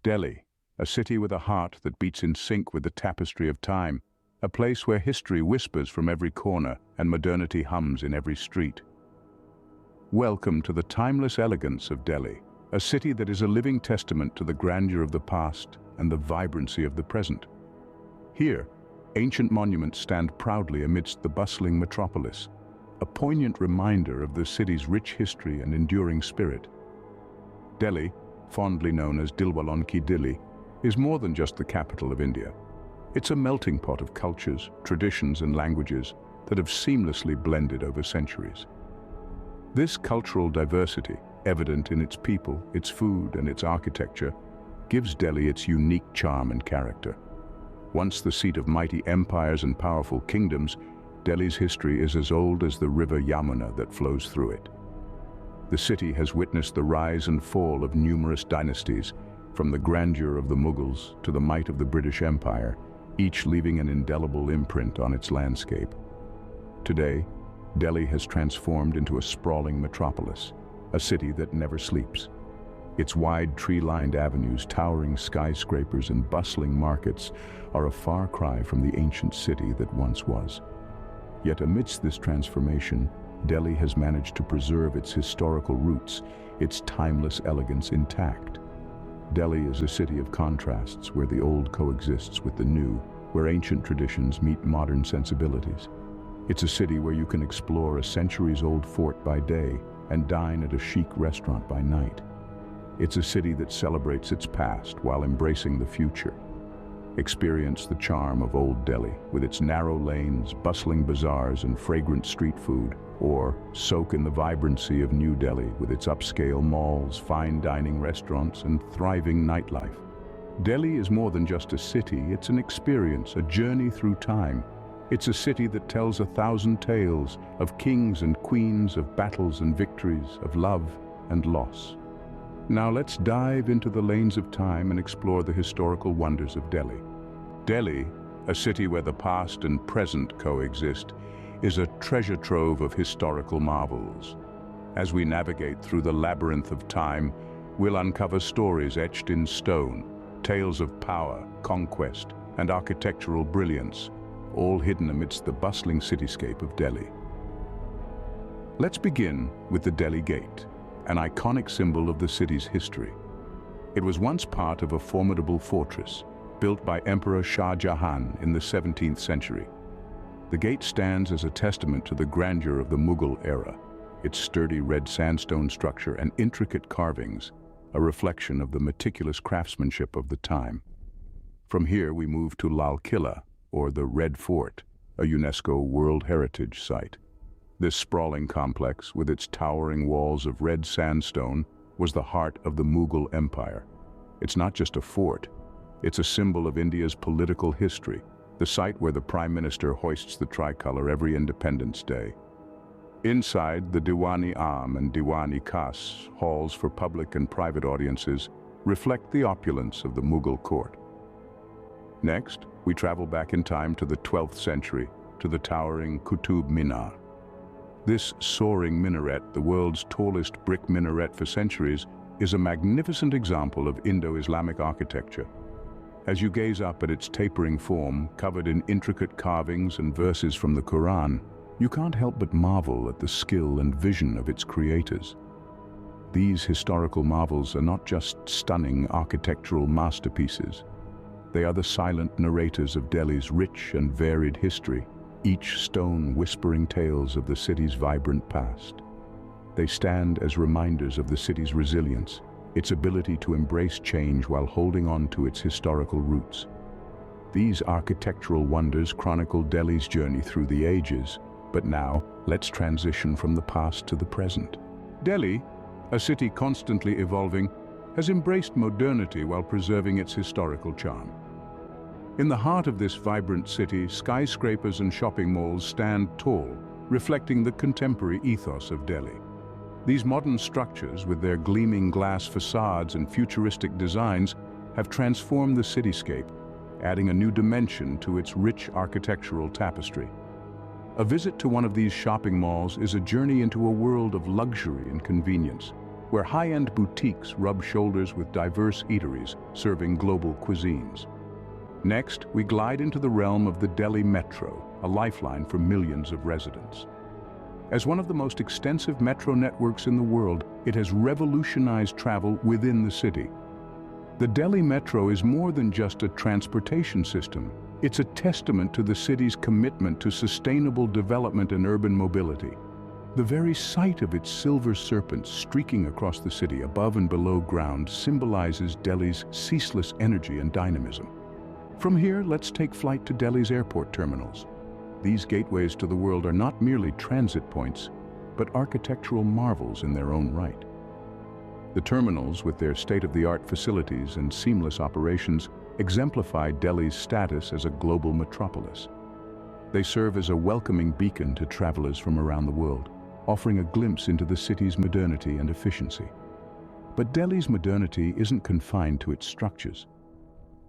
Delhi, a city with a heart that beats in sync with the tapestry of time, a place where history whispers from every corner and modernity hums in every street. Welcome to the timeless elegance of Delhi, a city that is a living testament to the grandeur of the past and the vibrancy of the present. Here, ancient monuments stand proudly amidst the bustling metropolis, a poignant reminder of the city's rich history and enduring spirit. Delhi, fondly known as Dilwalon Ki Dilli, is more than just the capital of India. It's a melting pot of cultures, traditions and languages that have seamlessly blended over centuries. This cultural diversity, evident in its people, its food and its architecture, gives Delhi its unique charm and character. Once the seat of mighty empires and powerful kingdoms, Delhi's history is as old as the river Yamuna that flows through it. The city has witnessed the rise and fall of numerous dynasties, from the grandeur of the Mughals to the might of the British Empire, each leaving an indelible imprint on its landscape. Today, Delhi has transformed into a sprawling metropolis, a city that never sleeps. Its wide tree-lined avenues, towering skyscrapers and bustling markets are a far cry from the ancient city that once was. Yet amidst this transformation, Delhi has managed to preserve its historical roots, its timeless elegance intact. Delhi is a city of contrasts where the old coexists with the new, where ancient traditions meet modern sensibilities. It's a city where you can explore a centuries-old fort by day and dine at a chic restaurant by night. It's a city that celebrates its past while embracing the future. Experience the charm of Old Delhi with its narrow lanes, bustling bazaars and fragrant street food, or soak in the vibrancy of New Delhi with its upscale malls, fine dining restaurants and thriving nightlife. Delhi is more than just a city, it's an experience, a journey through time. It's a city that tells 1,000 tales of kings and queens, of battles and victories, of love and loss. Now let's dive into the lanes of time and explore the historical wonders of Delhi. Delhi, a city where the past and present coexist, is a treasure trove of historical marvels. As we navigate through the labyrinth of time, we'll uncover stories etched in stone, tales of power, conquest, and architectural brilliance, all hidden amidst the bustling cityscape of Delhi. Let's begin with the Delhi Gate, an iconic symbol of the city's history. It was once part of a formidable fortress, built by Emperor Shah Jahan in the 17th century. The gate stands as a testament to the grandeur of the Mughal era, its sturdy red sandstone structure and intricate carvings, a reflection of the meticulous craftsmanship of the time. From here we move to Lal Killa, or the Red Fort, a UNESCO World Heritage Site. This sprawling complex, with its towering walls of red sandstone, was the heart of the Mughal Empire. It's not just a fort, it's a symbol of India's political history, the site where the Prime Minister hoists the tricolour every Independence Day. Inside, the Diwani-Am and Diwani-Khas, halls for public and private audiences, reflect the opulence of the Mughal court. Next, we travel back in time to the 12th century, to the towering Qutub Minar. This soaring minaret, the world's tallest brick minaret for centuries, is a magnificent example of Indo-Islamic architecture. As you gaze up at its tapering form, covered in intricate carvings and verses from the Quran, you can't help but marvel at the skill and vision of its creators. These historical marvels are not just stunning architectural masterpieces. They are the silent narrators of Delhi's rich and varied history, each stone whispering tales of the city's vibrant past. They stand as reminders of the city's resilience, its ability to embrace change while holding on to its historical roots. These architectural wonders chronicle Delhi's journey through the ages, but now let's transition from the past to the present. Delhi, a city constantly evolving, has embraced modernity while preserving its historical charm. In the heart of this vibrant city, skyscrapers and shopping malls stand tall, reflecting the contemporary ethos of Delhi. These modern structures, with their gleaming glass facades and futuristic designs, have transformed the cityscape, adding a new dimension to its rich architectural tapestry. A visit to one of these shopping malls is a journey into a world of luxury and convenience. where high-end boutiques rub shoulders with diverse eateries serving global cuisines. Next, we glide into the realm of the Delhi Metro, a lifeline for millions of residents. As one of the most extensive metro networks in the world, it has revolutionized travel within the city. The Delhi Metro is more than just a transportation system. It's a testament to the city's commitment to sustainable development and urban mobility. The very sight of its silver serpents streaking across the city above and below ground symbolizes Delhi's ceaseless energy and dynamism. From here, let's take flight to Delhi's airport terminals. These gateways to the world are not merely transit points, but architectural marvels in their own right. The terminals, with their state-of-the-art facilities and seamless operations, exemplify Delhi's status as a global metropolis. They serve as a welcoming beacon to travelers from around the world, offering a glimpse into the city's modernity and efficiency. But Delhi's modernity isn't confined to its structures.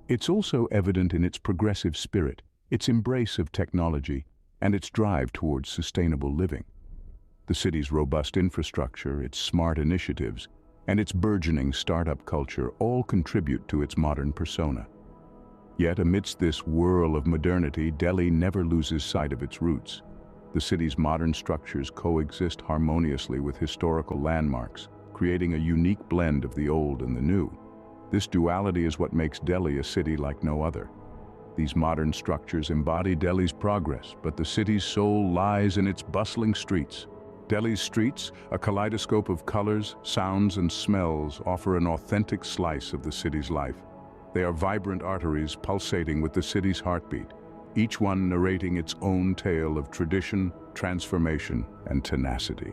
It's also evident in its progressive spirit, its embrace of technology, and its drive towards sustainable living. The city's robust infrastructure, its smart initiatives, and its burgeoning startup culture all contribute to its modern persona. Yet amidst this whirl of modernity, Delhi never loses sight of its roots. The city's modern structures coexist harmoniously with historical landmarks, creating a unique blend of the old and the new. This duality is what makes Delhi a city like no other. These modern structures embody Delhi's progress, but the city's soul lies in its bustling streets. Delhi's streets, a kaleidoscope of colors, sounds, and smells, offer an authentic slice of the city's life. They are vibrant arteries pulsating with the city's heartbeat, each one narrating its own tale of tradition, transformation, and tenacity.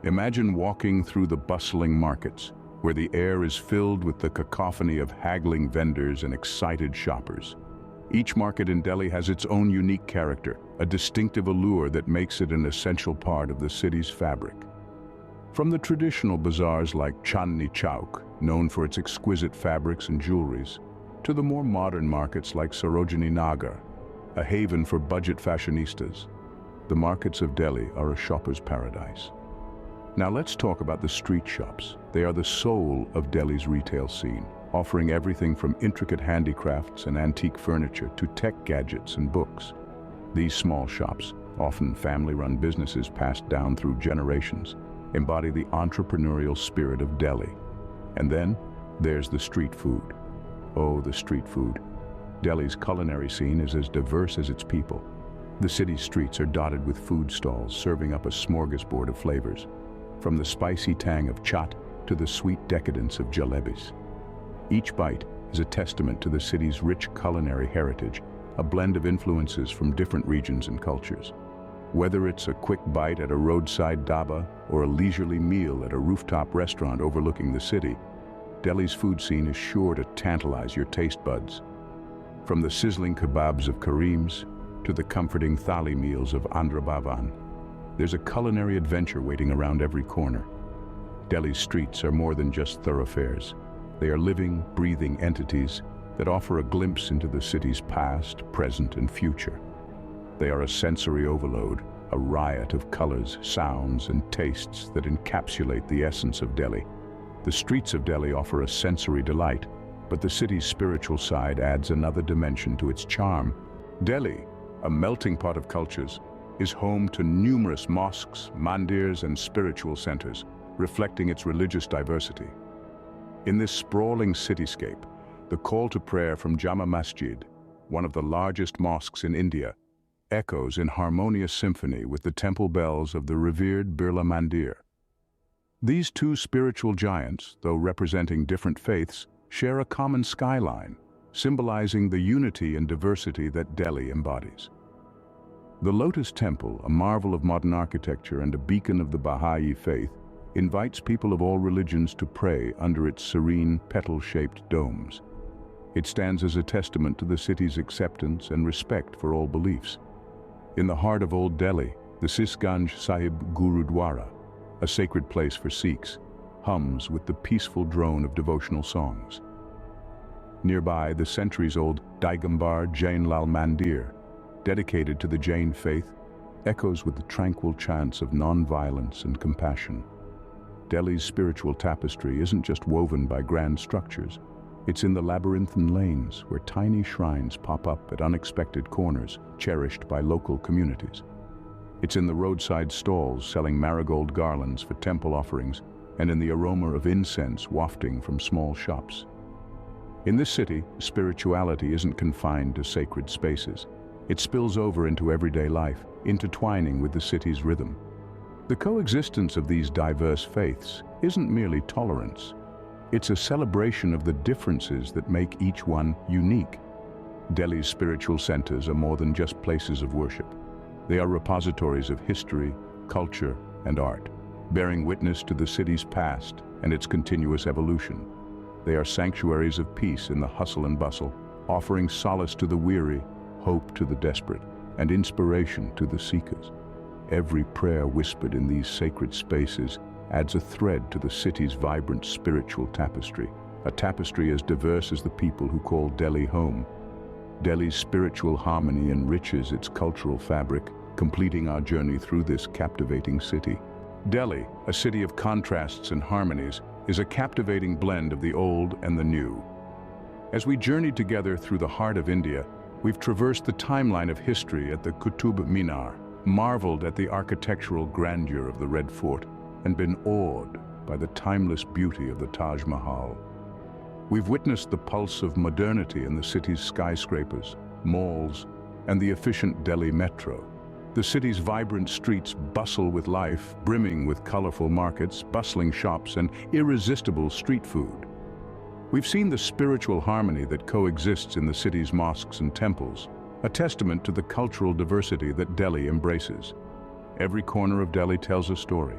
Imagine walking through the bustling markets, where the air is filled with the cacophony of haggling vendors and excited shoppers. Each market in Delhi has its own unique character, a distinctive allure that makes it an essential part of the city's fabric. From the traditional bazaars like Chandni Chowk, known for its exquisite fabrics and jewelries, to the more modern markets like Sarojini Nagar, a haven for budget fashionistas, the markets of Delhi are a shopper's paradise. Now let's talk about the street shops. They are the soul of Delhi's retail scene, offering everything from intricate handicrafts and antique furniture to tech gadgets and books. These small shops, often family-run businesses passed down through generations, embody the entrepreneurial spirit of Delhi. And then there's the street food. Oh, the street food. Delhi's culinary scene is as diverse as its people. The city's streets are dotted with food stalls serving up a smorgasbord of flavors, from the spicy tang of chaat to the sweet decadence of jalebis. Each bite is a testament to the city's rich culinary heritage, a blend of influences from different regions and cultures. Whether it's a quick bite at a roadside dhaba or a leisurely meal at a rooftop restaurant overlooking the city, Delhi's food scene is sure to tantalize your taste buds. From the sizzling kebabs of Kareem's to the comforting thali meals of Andhra Bhavan, there's a culinary adventure waiting around every corner. Delhi's streets are more than just thoroughfares. They are living, breathing entities that offer a glimpse into the city's past, present, and future. They are a sensory overload, a riot of colors, sounds, and tastes that encapsulate the essence of Delhi. The streets of Delhi offer a sensory delight, but the city's spiritual side adds another dimension to its charm. Delhi, a melting pot of cultures, is home to numerous mosques, mandirs, and spiritual centers, reflecting its religious diversity. In this sprawling cityscape, the call to prayer from Jama Masjid, one of the largest mosques in India, echoes in harmonious symphony with the temple bells of the revered Birla Mandir. These two spiritual giants, though representing different faiths, share a common skyline, symbolizing the unity and diversity that Delhi embodies. The Lotus Temple, a marvel of modern architecture and a beacon of the Baha'i faith, invites people of all religions to pray under its serene, petal-shaped domes. It stands as a testament to the city's acceptance and respect for all beliefs. In the heart of Old Delhi, the Sisganj Sahib Gurudwara, a sacred place for Sikhs, hums with the peaceful drone of devotional songs. Nearby, the centuries-old Digambar Jain Lal Mandir, dedicated to the Jain faith, echoes with the tranquil chants of non-violence and compassion. Delhi's spiritual tapestry isn't just woven by grand structures. It's in the labyrinthine lanes where tiny shrines pop up at unexpected corners, cherished by local communities. It's in the roadside stalls selling marigold garlands for temple offerings, and in the aroma of incense wafting from small shops. In this city, spirituality isn't confined to sacred spaces. It spills over into everyday life, intertwining with the city's rhythm. The coexistence of these diverse faiths isn't merely tolerance. It's a celebration of the differences that make each one unique. Delhi's spiritual centers are more than just places of worship. They are repositories of history, culture, and art, bearing witness to the city's past and its continuous evolution. They are sanctuaries of peace in the hustle and bustle, offering solace to the weary, hope to the desperate, and inspiration to the seekers. Every prayer whispered in these sacred spaces adds a thread to the city's vibrant spiritual tapestry, a tapestry as diverse as the people who call Delhi home. Delhi's spiritual harmony enriches its cultural fabric, completing our journey through this captivating city. Delhi, a city of contrasts and harmonies, is a captivating blend of the old and the new. As we journeyed together through the heart of India, we've traversed the timeline of history at the Qutub Minar, marveled at the architectural grandeur of the Red Fort, and been awed by the timeless beauty of the Taj Mahal. We've witnessed the pulse of modernity in the city's skyscrapers, malls, and the efficient Delhi metro. The city's vibrant streets bustle with life, brimming with colorful markets, bustling shops, and irresistible street food. We've seen the spiritual harmony that coexists in the city's mosques and temples, a testament to the cultural diversity that Delhi embraces. Every corner of Delhi tells a story.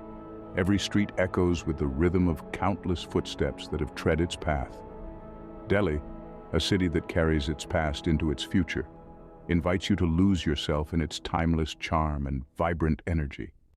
Every street echoes with the rhythm of countless footsteps that have tread its path. Delhi, a city that carries its past into its future, invites you to lose yourself in its timeless charm and vibrant energy.